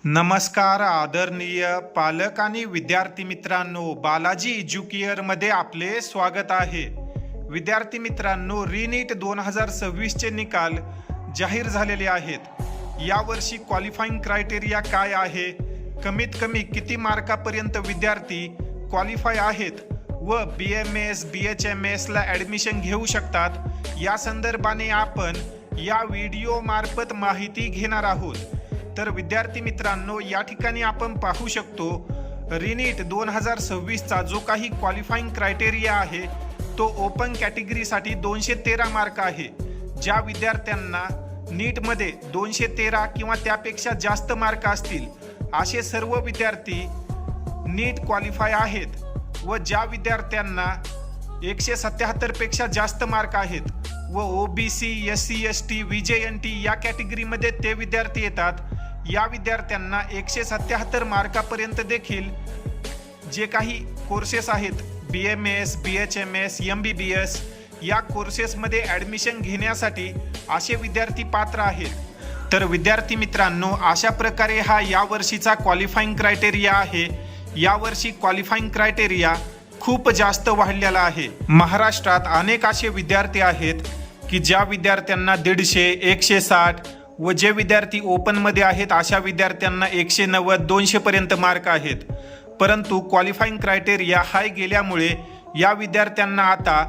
नमस्कार आदरणीय पालक आणि विद्यार्थी मित्रांनो, बालाजी एज्युकेअरमध्ये आपले स्वागत आहे। विद्यार्थी मित्रांनो, रीनीट 2026 चे निकाल जाहीर झालेले आहेत। यावर्षी क्वालिफाईंग क्रायटेरिया काय आहे, कमीत कमी किती मार्कापर्यंत विद्यार्थी क्वालिफाय आहेत व BMS BHMS ला ॲडमिशन घेऊ शकतात, या संदर्भाने आपण या व्हिडिओ मार्फत माहिती घेणार आहोत। तर विद्यार्थी मित्रांनो, या ठिकाणी आपण पाहू शकतो रीनीट 2026 चा जो काही क्वालिफाईंग क्रायटेरिया आहे तो ओपन कॅटेगरीसाठी 213 मार्क आहे। ज्या विद्यार्थ्यांना नीटमध्ये 213 किंवा त्यापेक्षा जास्त मार्क असतील असे सर्व विद्यार्थी नीट क्वालिफाय आहेत व ज्या विद्यार्थ्यांना 177 पेक्षा जास्त मार्क आहेत व OBC SC ST VJNT या कॅटेगरीमध्ये ते विद्यार्थी येतात, या विद्यार्थ्यांना 177 मार्कापर्यंत देखील जे काही कोर्सेस आहेत BMS BHMS MBBS या कोर्सेसमध्ये ॲडमिशन घेण्यासाठी असे विद्यार्थी पात्र आहेत। तर विद्यार्थी मित्रांनो, अशा प्रकारे हा यावर्षीचा क्वालिफाईंग क्रायटेरिया आहे। यावर्षी क्वालिफाईंग क्रायटेरिया खूप जास्त वाढलेला आहे। महाराष्ट्रात अनेक असे विद्यार्थी आहेत की ज्या विद्यार्थ्यांना 150 160 व जे विद्यार्थी ओपनमध्ये आहेत अशा विद्यार्थ्यांना 190 200 पर्यंत मार्क आहेत, परंतु क्वालिफाईंग क्रायटेरिया हाय गेल्यामुळे या विद्यार्थ्यांना आता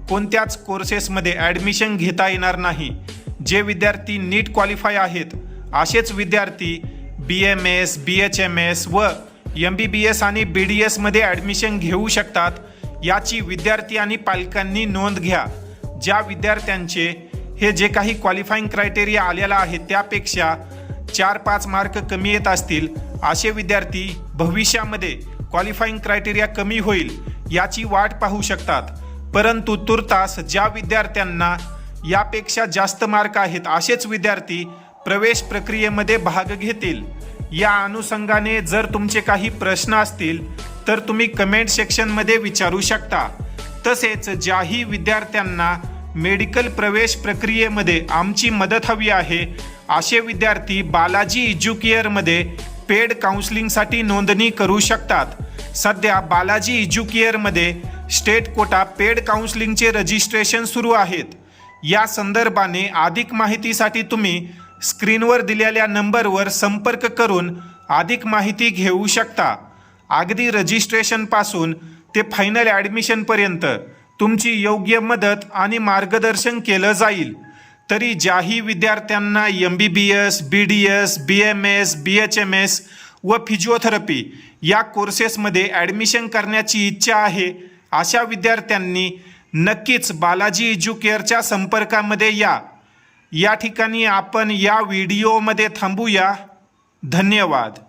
कोणत्याच कोर्सेसमध्ये ॲडमिशन घेता येणार नाही। जे विद्यार्थी नीट क्वालिफाय आहेत असेच विद्यार्थी BMS BHMS व MBBS आणि BDS मध्ये ॲडमिशन घेऊ शकतात, याची विद्यार्थी आणि पालकांनी नोंद घ्या। ज्या विद्यार्थ्यांचे हे जे काही क्वालिफाईंग क्रायटेरिया आलेला आहे त्यापेक्षा 4-5 मार्क कमी येत असतील असे विद्यार्थी भविष्यामध्ये क्वालिफाईंग क्रायटेरिया कमी होईल याची वाट पाहू शकतात, परंतु तुर्तास ज्या विद्यार्थ्यांना यापेक्षा जास्त मार्क आहेत असेच विद्यार्थी प्रवेश प्रक्रियेमध्ये भाग घेतील। या अनुषंगाने जर तुमचे काही प्रश्न असतील तर तुम्ही कमेंट सेक्शनमध्ये विचारू शकता। तसेच ज्याही विद्यार्थ्यांना मेडिकल प्रवेश प्रक्रियेमध्ये आमची मदत हवी आहे असे विद्यार्थी बालाजी एज्युकेअरमध्ये पेड काउन्सिलिंगसाठी नोंदणी करू शकतात। सध्या बालाजी एज्युकेअरमध्ये स्टेट कोटा पेड काउन्सिलिंगचे रजिस्ट्रेशन सुरू आहेत। या संदर्भाने अधिक माहितीसाठी तुम्ही स्क्रीनवर दिलेल्या नंबरवर संपर्क करून अधिक माहिती घेऊ शकता। अगदी रजिस्ट्रेशनपासून ते फायनल ॲडमिशनपर्यंत तुमची योग्य मदत आणि मार्गदर्शन केलं जाईल। तरी ज्याही विद्यार्थ्यांना MBBS BDS BMS BHMS व फिजिओथेरपी या कोर्सेसमध्ये ॲडमिशन करण्याची इच्छा आहे अशा विद्यार्थ्यांनी नक्कीच बालाजी एज्युकेअरच्या संपर्कामध्ये या। या ठिकाणी आपण या व्हिडिओमध्ये थांबूया। धन्यवाद।